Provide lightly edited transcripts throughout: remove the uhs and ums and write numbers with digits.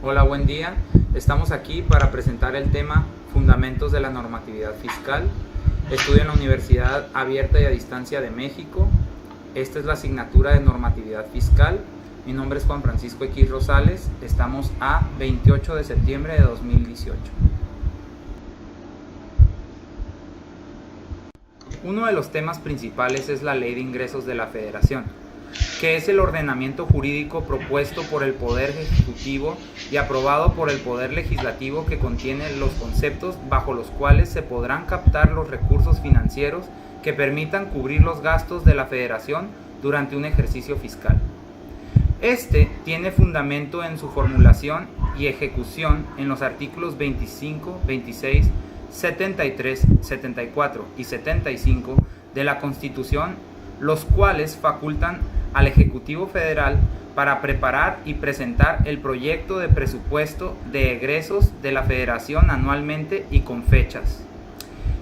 Hola, buen día. Estamos aquí para presentar el tema Fundamentos de la Normatividad Fiscal. Estudio en la Universidad Abierta y a Distancia de México. Esta es la asignatura de Normatividad Fiscal. Mi nombre es Juan Francisco X. Rosales. Estamos a 28 de septiembre de 2018. Uno de los temas principales es la Ley de Ingresos de la Federación, que es el ordenamiento jurídico propuesto por el Poder Ejecutivo y aprobado por el Poder Legislativo, que contiene los conceptos bajo los cuales se podrán captar los recursos financieros que permitan cubrir los gastos de la Federación durante un ejercicio fiscal. Este tiene fundamento en su formulación y ejecución en los artículos 25, 26, 73, 74 y 75 de la Constitución, los cuales facultan al Ejecutivo Federal para preparar y presentar el proyecto de presupuesto de egresos de la Federación anualmente y con fechas.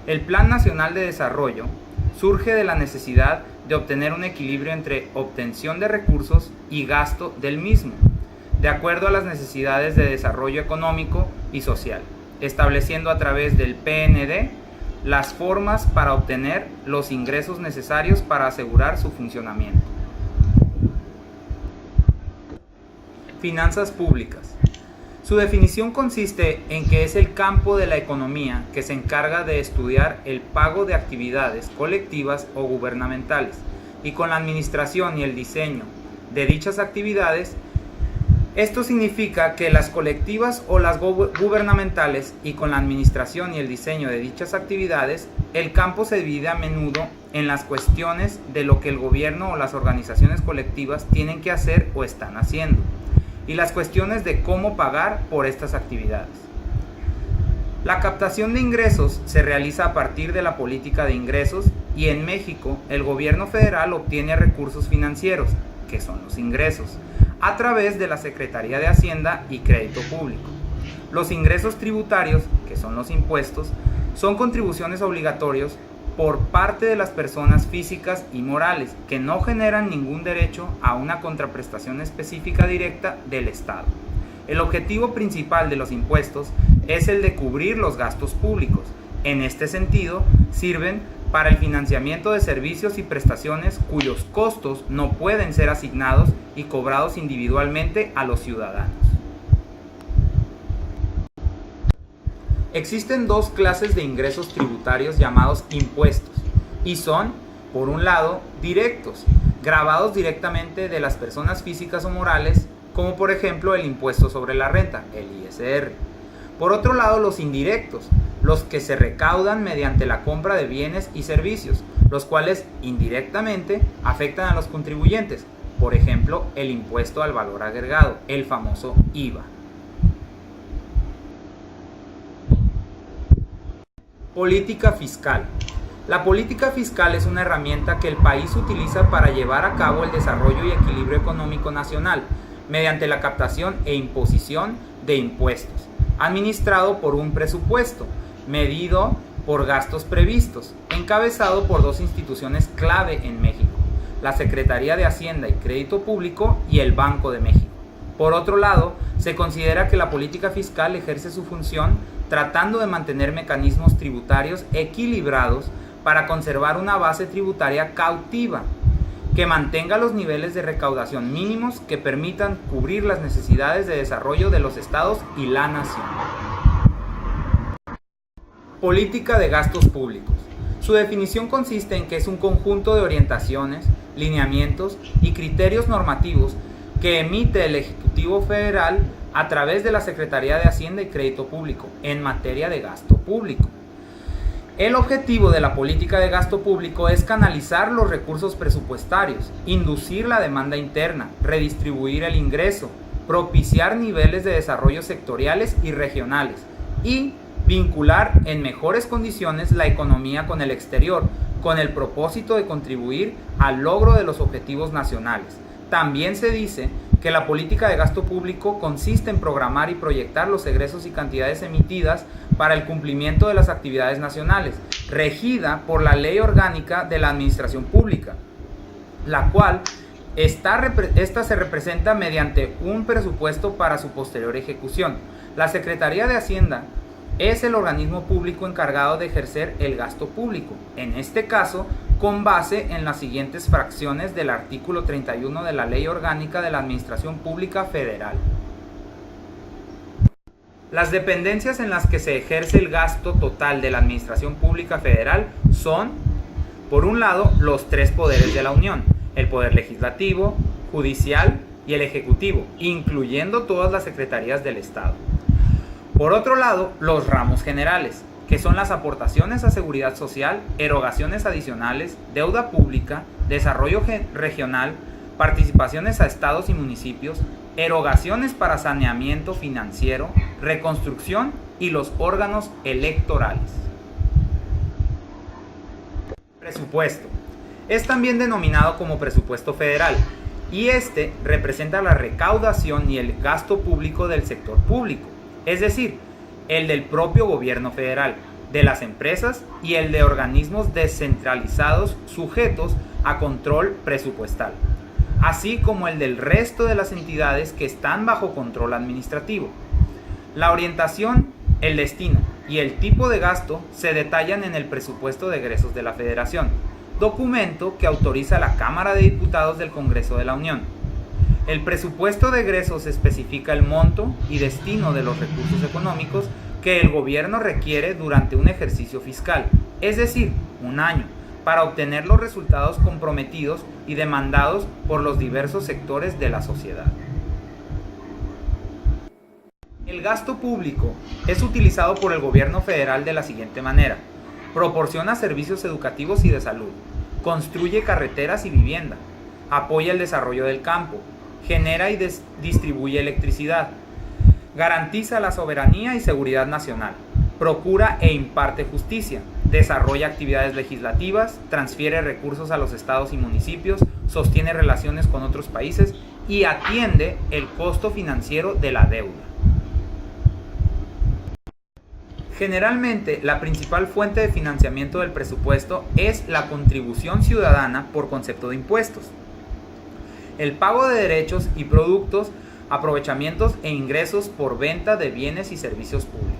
El Plan Nacional de Desarrollo surge de la necesidad de obtener un equilibrio entre obtención de recursos y gasto del mismo, de acuerdo a las necesidades de desarrollo económico y social, estableciendo a través del PND las formas para obtener los ingresos necesarios para asegurar su funcionamiento. Finanzas públicas. Su definición consiste en que es el campo de la economía que se encarga de estudiar el pago de actividades colectivas o gubernamentales, y con la administración y el diseño de dichas actividades. Esto significa que las colectivas o las gubernamentales, y con la administración y el diseño de dichas actividades, el campo se divide a menudo en las cuestiones de lo que el gobierno o las organizaciones colectivas tienen que hacer o están haciendo, y las cuestiones de cómo pagar por estas actividades. La captación de ingresos se realiza a partir de la política de ingresos, y en México el gobierno federal obtiene recursos financieros, que son los ingresos, a través de la Secretaría de Hacienda y Crédito Público. Los ingresos tributarios, que son los impuestos, son contribuciones obligatorias por parte de las personas físicas y morales que no generan ningún derecho a una contraprestación específica directa del Estado. El objetivo principal de los impuestos es el de cubrir los gastos públicos. En este sentido, sirven para el financiamiento de servicios y prestaciones cuyos costos no pueden ser asignados y cobrados individualmente a los ciudadanos. Existen dos clases de ingresos tributarios llamados impuestos, y son, por un lado, directos, gravados directamente de las personas físicas o morales, como por ejemplo el impuesto sobre la renta, el ISR. Por otro lado, los indirectos, los que se recaudan mediante la compra de bienes y servicios, los cuales indirectamente afectan a los contribuyentes, por ejemplo, el impuesto al valor agregado, el famoso IVA. Política fiscal. La política fiscal es una herramienta que el país utiliza para llevar a cabo el desarrollo y equilibrio económico nacional, mediante la captación e imposición de impuestos, administrado por un presupuesto, medido por gastos previstos, encabezado por dos instituciones clave en México: la Secretaría de Hacienda y Crédito Público y el Banco de México. Por otro lado, se considera que la política fiscal ejerce su función tratando de mantener mecanismos tributarios equilibrados para conservar una base tributaria cautiva, que mantenga los niveles de recaudación mínimos que permitan cubrir las necesidades de desarrollo de los estados y la nación. Política de gastos públicos. Su definición consiste en que es un conjunto de orientaciones, lineamientos y criterios normativos que emite el Ejecutivo Federal a través de la Secretaría de Hacienda y Crédito Público en materia de gasto público. El objetivo de la política de gasto público es canalizar los recursos presupuestarios, inducir la demanda interna, redistribuir el ingreso, propiciar niveles de desarrollo sectoriales y regionales y vincular en mejores condiciones la economía con el exterior, con el propósito de contribuir al logro de los objetivos nacionales. También se dice que la política de gasto público consiste en programar y proyectar los egresos y cantidades emitidas para el cumplimiento de las actividades nacionales, regida por la Ley Orgánica de la Administración Pública, la cual Esta se representa mediante un presupuesto para su posterior ejecución. La Secretaría de Hacienda es el organismo público encargado de ejercer el gasto público, en este caso con base en las siguientes fracciones del artículo 31 de la Ley Orgánica de la Administración Pública Federal. Las dependencias en las que se ejerce el gasto total de la Administración Pública Federal son, por un lado, los tres poderes de la Unión: el Poder Legislativo, Judicial y el Ejecutivo, incluyendo todas las secretarías del Estado. Por otro lado, los ramos generales, que son las aportaciones a seguridad social, erogaciones adicionales, deuda pública, desarrollo regional, participaciones a estados y municipios, erogaciones para saneamiento financiero, reconstrucción y los órganos electorales. Presupuesto. Es también denominado como presupuesto federal y este representa la recaudación y el gasto público del sector público, es decir, el del propio gobierno federal, de las empresas y el de organismos descentralizados sujetos a control presupuestal, así como el del resto de las entidades que están bajo control administrativo. La orientación, el destino y el tipo de gasto se detallan en el presupuesto de egresos de la Federación, documento que autoriza la Cámara de Diputados del Congreso de la Unión. El presupuesto de egresos especifica el monto y destino de los recursos económicos que el gobierno requiere durante un ejercicio fiscal, es decir, un año, para obtener los resultados comprometidos y demandados por los diversos sectores de la sociedad. El gasto público es utilizado por el gobierno federal de la siguiente manera: proporciona servicios educativos y de salud, construye carreteras y vivienda, apoya el desarrollo del campo, genera y distribuye electricidad, garantiza la soberanía y seguridad nacional, procura e imparte justicia, desarrolla actividades legislativas, transfiere recursos a los estados y municipios, sostiene relaciones con otros países y atiende el costo financiero de la deuda. Generalmente, la principal fuente de financiamiento del presupuesto es la contribución ciudadana por concepto de impuestos, el pago de derechos y productos, aprovechamientos e ingresos por venta de bienes y servicios públicos.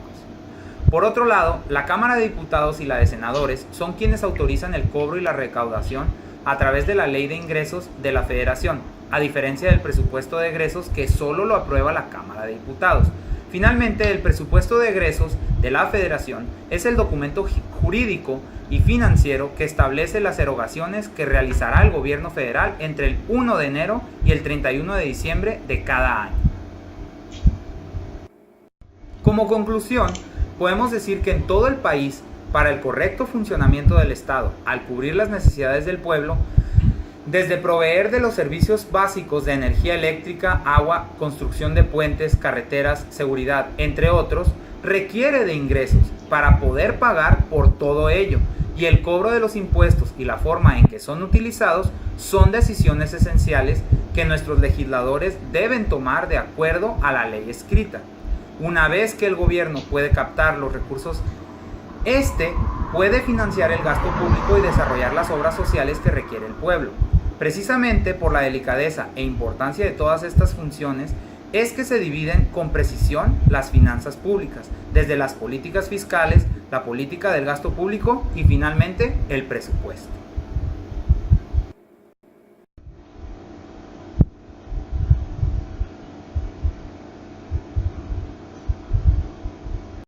Por otro lado, la Cámara de Diputados y la de Senadores son quienes autorizan el cobro y la recaudación a través de la Ley de Ingresos de la Federación, a diferencia del presupuesto de egresos que solo lo aprueba la Cámara de Diputados. Finalmente, el presupuesto de egresos de la Federación es el documento jurídico y financiero que establece las erogaciones que realizará el gobierno federal entre el 1 de enero y el 31 de diciembre de cada año. Como conclusión, podemos decir que en todo el país, para el correcto funcionamiento del Estado, al cubrir las necesidades del pueblo, desde proveer de los servicios básicos de energía eléctrica, agua, construcción de puentes, carreteras, seguridad, entre otros, requiere de ingresos para poder pagar por todo ello, y el cobro de los impuestos y la forma en que son utilizados son decisiones esenciales que nuestros legisladores deben tomar de acuerdo a la ley escrita. Una vez que el gobierno puede captar los recursos, este puede financiar el gasto público y desarrollar las obras sociales que requiere el pueblo. Precisamente por la delicadeza e importancia de todas estas funciones es que se dividen con precisión las finanzas públicas, desde las políticas fiscales, la política del gasto público y finalmente el presupuesto.